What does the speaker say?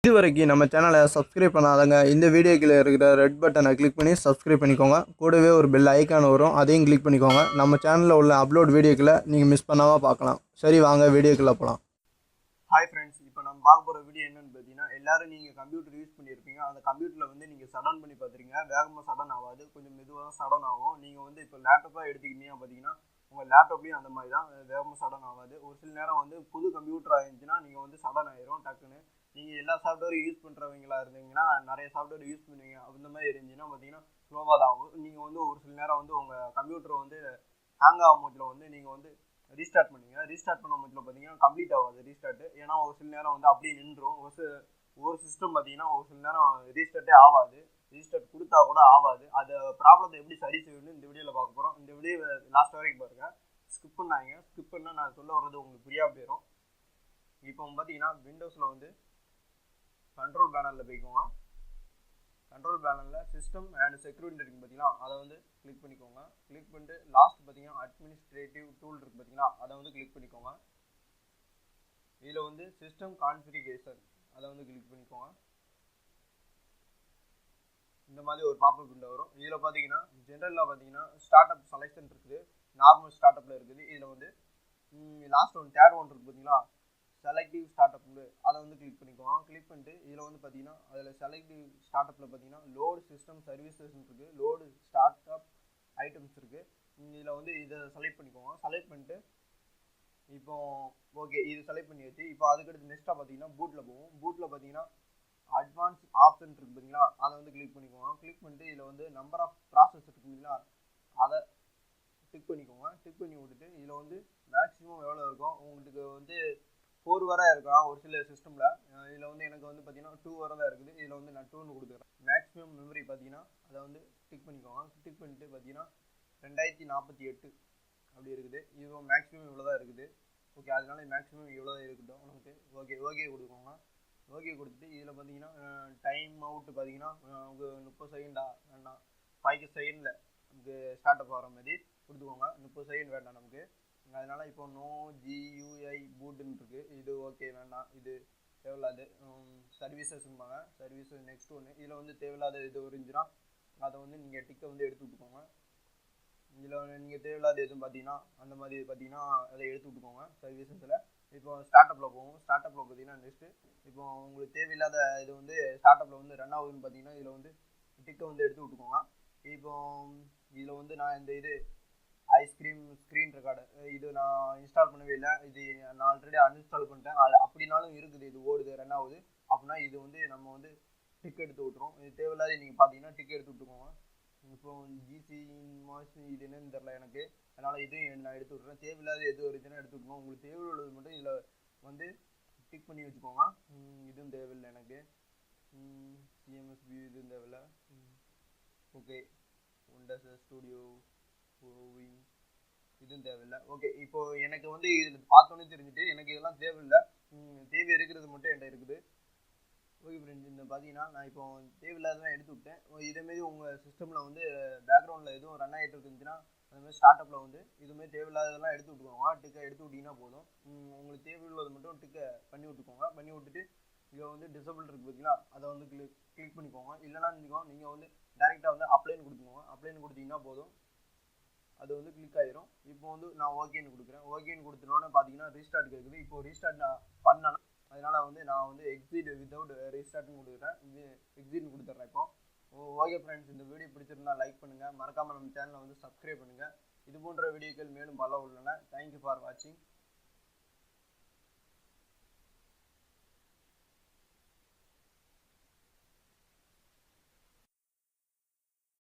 இதுவரைக்கும் நம்ம சேனலை சப்ஸ்கிரைப் பண்ணாதங்க இந்த வீடியோக்குள்ள இருக்கிற ரெட் பட்டனை கிளிக் பண்ணி சப்ஸ்கிரைப் பண்ணிக்கோங்க. கூடவே ஒரு பெல் ஐக்கான் வரும், அதையும் கிளிக் பண்ணிக்கோங்க. நம்ம சேனலில் உள்ள அப்லோட் வீடியோக்களை நீங்கள் மிஸ் பண்ணாமல் பார்க்கலாம். சரி, வாங்க வீடியோக்குள்ளே போகலாம். ஹாய் ஃப்ரெண்ட்ஸ், இப்போ நம்ம பார்க்க போகிற வீடியோ என்னென்னு பார்த்தீங்கன்னா, எல்லோரும் நீங்கள் கம்ப்யூட்டர் யூஸ் பண்ணியிருப்பீங்க. அந்த கம்ப்யூட்டரில் வந்து நீங்கள் சடன் பண்ணி பார்த்துருங்க. வேகமாக சடன் ஆகாது, கொஞ்சம் மெதுவாக சடன் ஆகும். நீங்கள் வந்து இப்போ லேப்டாப்பாக எடுத்துக்கிட்டீங்கன்னா பார்த்தீங்கன்னா உங்கள் லேப்டாப்லேயும் அந்த மாதிரி தான் வேகமாக சடன் ஆகாது. ஒரு சில நேரம் வந்து புது கம்ப்யூட்டராக இருந்துச்சுன்னா நீங்கள் வந்து சடன் ஆயிரும் டக்குன்னு. நீங்கள் எல்லா சாஃப்ட்வேரும் யூஸ் பண்ணுறவங்களா இருந்தீங்கன்னா நிறைய சாஃப்ட்வேர் யூஸ் பண்ணுவீங்க. அந்த மாதிரி இருந்துச்சுன்னா பார்த்தீங்கன்னா ஸ்லோவாக தான் ஆகும். நீங்கள் வந்து ஒரு சில நேரம் வந்து உங்கள் கம்ப்யூட்டர் வந்து ஹேங் ஆகும் போதில் வந்து நீங்கள் வந்து ரீஸ்டார்ட் பண்ணுங்க. ரீஸ்டார்ட் பண்ண போதில் பார்த்தீங்கன்னா கம்ப்ளீட் ஆகாது ரீஸ்டார்ட். ஏன்னா ஒரு சில நேரம் வந்து அப்படியே நின்றுடும். ஒரு சிஸ்டம் பார்த்தீங்கன்னா ஒரு சில நேரம் ரீஸ்டார்ட்டே ஆகாது. ரீஸ்டார்ட் கொடுத்தா கூட ஆகாது. அது ப்ராப்ளத்தை எப்படி சரி செய்யணும்னு இந்த வீடியோவில் பார்க்க போகிறோம். இந்த வீடியோ லாஸ்ட் வரைக்கும் பாருங்கள். ஸ்கிப் பண்ணால் நான் சொல்ல வர்றது உங்களுக்கு புரியா போயிடும். இப்போ பார்த்தீங்கன்னா விண்டோஸில் வந்து கண்ட்ரோல் பேனலில் போய்க்கோங்க. கண்ட்ரோல் பேனலில் சிஸ்டம் அண்ட் செக்யூரிட்டி இருக்குது பார்த்தீங்கன்னா, அதை வந்து கிளிக் பண்ணிக்கோங்க. கிளிக் பண்ணிட்டு லாஸ்ட் பார்த்தீங்கன்னா அட்மினிஸ்ட்ரேட்டிவ் டூல் இருக்குது பார்த்தீங்கன்னா, அதை வந்து கிளிக் பண்ணிக்கோங்க. இதில் வந்து சிஸ்டம் கான்ஃபிகரேஷன் அதை வந்து கிளிக் பண்ணிக்கோங்க. இந்த மாதிரி ஒரு பாப்அப் விண்டோ வரும். இதில் பார்த்தீங்கன்னா ஜென்ரலில் பார்த்தீங்கன்னா ஸ்டார்ட் அப் செலெக்ஷன் இருக்குது, நார்மல் ஸ்டார்ட் அப்பில் இருக்குது. இதில் வந்து லாஸ்ட் தேர்ட் ஒன் இருக்குது பார்த்தீங்களா, செலக்டிவ் ஸ்டார்ட் அப் அதை வந்து கிளிக் பண்ணிக்குவோம். கிளிக் பண்ணிட்டு இதில் வந்து பார்த்தீங்கன்னா அதில் செலக்டிவ் ஸ்டார்ட் அப்பில் பார்த்தீங்கன்னா லோடு சிஸ்டம் சர்வீசஸ் இருக்குது, லோடு ஸ்டார்ட் அப் ஐட்டம்ஸ் இருக்குது. இதில் வந்து இதை செலக்ட் பண்ணிக்கோங்க. செலக்ட் பண்ணிட்டு இப்போ ஓகே இது செலக்ட் பண்ணியாச்சு. இப்போ அதுக்கடுத்து நெக்ஸ்ட்டாக பார்த்தீங்கன்னா பூட்டில் போவோம். பூட்டில் பார்த்தீங்கன்னா அட்வான்ஸ் ஆப்ஷன் இருக்குது பார்த்தீங்களா, அதை வந்து கிளிக் பண்ணிக்கோங்க. கிளிக் பண்ணிட்டு இதில் வந்து நம்பர் ஆஃப் ப்ராசஸ் இருக்குது பார்த்தீங்களா, அதை டிக் பண்ணிக்கோங்க. டிக் பண்ணி விட்டுட்டு இதில் வந்து மேக்ஸிமம் எவ்வளோ இருக்கும் உங்களுக்கு வந்து 4 வரை இருக்கலாம் ஒரு சில சிஸ்டமில். இதில் வந்து எனக்கு வந்து பார்த்தீங்கன்னா 2 வரை தான் இருக்குது. இதில் வந்து நான் 2ன்னு கொடுத்துக்கிறேன். மேக்ஸிமம் மெமரி பார்த்தீங்கன்னா அதை வந்து டிக் பண்ணிக்கோங்க. டிக் பண்ணிட்டு பார்த்தீங்கன்னா 2048 அப்படி இருக்குது. இது மேக்ஸிமம் இவ்வளோ தான் இருக்குது. ஓகே, அதனால மேக்ஸிமம் இவ்வளோ தான் இருக்கட்டும் நமக்கு. ஓகே கொடுக்கோங்க. ஓகே கொடுத்துட்டு இதில் பார்த்தீங்கன்னா டைம் அவுட்டு பார்த்தீங்கன்னா 30 செகண்டா வேண்டாம், 5 செகண்டில் நமக்கு ஸ்டார்ட் அப் ஆகிற மாதிரி கொடுத்துக்கோங்க. 30 செகண்ட் வேண்டாம் நமக்கு. அதனால இப்போ நோ GUI பூட்டுன்னு இருக்குது, இது ஓகே வேண்டாம், இது தேவையில்லாது. சர்வீசஸ்ம்பாங்க, சர்வீஸஸ் நெக்ஸ்ட் ஒன்று. இதில் வந்து தேவையில்லாத இது இருந்துச்சுன்னா அதை வந்து நீங்கள் டிக்கை வந்து எடுத்து விட்டுக்கோங்க. இதில் நீங்கள் தேவையில்லாத எதுவும் பார்த்தீங்கன்னா அந்த மாதிரி பார்த்தீங்கன்னா அதை எடுத்து விட்டுக்கோங்க சர்வீசஸில். இப்போ ஸ்டார்ட் அப்பில் போகும். ஸ்டார்ட் அப்பில் பார்த்தீங்கன்னா நெக்ஸ்ட்டு இப்போ உங்களுக்கு தேவையில்லாத இது வந்து ஸ்டார்ட் அப்பில் வந்து ரன் ஆகுதுன்னு பார்த்தீங்கன்னா இதில் வந்து டிக்கை வந்து எடுத்து விட்டுக்கோங்க. இப்போ இதில் வந்து நான் இந்த இது ஐஸ்கிரீம் ஸ்க்ரீன் ரெக்கார்டு இது நான் இன்ஸ்டால் பண்ணவே இல்லை. இது நான் ஆல்ரெடி அன்இன்ஸ்டால் பண்ணிட்டேன். அப்படின்னாலும் இருக்குது, இது ஓடுது ரன் ஆகுது அப்படின்னா இது வந்து நம்ம வந்து டிக் எடுத்து விட்டுரும். இது தேவையில்லாத நீங்கள் பார்த்தீங்கன்னா டிக் எடுத்து விட்டுக்கோங்க. இப்போ ஜிசி இன்வாய்ஸ் இது என்னன்னு தெரில எனக்கு, அதனால் இதையும் நான் எடுத்து விட்றேன். தேவையில்லாத எது வருதுன்னா எடுத்து விட்டுக்கோங்க. உங்களுக்கு தேவையுள்ளது மட்டும் இதில் வந்து டிக் பண்ணி வச்சுக்கோங்க. இதுவும் தேவையில்லை எனக்கு. CMS வியூ இதுவும் தேவையில்லை. ஓகே, விண்டோஸ் ஸ்டூடியோ ப்ரோவிங் இதுவும் தேவையில்லை. ஓகே, இப்போ எனக்கு வந்து இதில் பார்த்தோன்னே தெரிஞ்சுட்டு எனக்கு இதெல்லாம் தேவையில்லை. தேவை இருக்கிறது மட்டும் என்கிட்ட இருக்குது. ஓகே ஃப்ரெண்ட்ஸ், இந்த பார்த்தீங்கன்னா நான் இப்போ தேவையில்லாததான் எடுத்து விட்டேன். இதேமாரி உங்கள் சிஸ்டமில் வந்து பேக்ரவுண்டில் எதுவும் ரன் ஆகிட்டு இருந்துச்சுன்னா அதுமாதிரி ஸ்டார்ட் அப்பில் வந்து இதுமாரி தேவையில்லாததெல்லாம் எடுத்து விட்டுக்கோங்க. டிக்கை எடுத்து விட்டிங்கன்னா போதும். உங்களுக்கு தேவையுள்ளது மட்டும் டிக்கை பண்ணி விட்டுக்கோங்க. பண்ணி விட்டுட்டு இங்கே வந்து டிசபிள் இருக்குது பார்த்தீங்களா, அதை வந்து கிளிக் பண்ணிக்கோங்க. இல்லைனா நீங்கள் வந்து டேரெக்டாக வந்து அப்ளைன்னு கொடுத்துக்கோங்க. அப்ளைன்னு கொடுத்தீங்கன்னா போதும், அது வந்து கிளிக் ஆகிரும். இப்போ வந்து நான் ஓகேன்னு கொடுக்குறேன். ஓகேன்னு கொடுத்துனோன்னு பார்த்தீங்கன்னா ரீஸ்டார்ட் கேட்குது. இப்போ ரீஸ்டார்ட் நான் பண்ணேன்னா அதனால் வந்து நான் வந்து எக்ஸிட் வித்தவுட் ரீஸ்டார்ட்னு கொடுக்குறேன். எக்ஸிட்னு கொடுத்துட்றேன் இப்போ. ஓகே ஃப்ரெண்ட்ஸ், இந்த வீடியோ பிடிச்சிருந்தா லைக் பண்ணுங்கள். மறக்காமல் நம்ம சேனலை வந்து சப்ஸ்கிரைப் பண்ணுங்கள். இது போன்ற வீடியோக்கள் மேலும் பல உள்ளன. தேங்க்யூ ஃபார் வாட்சிங்.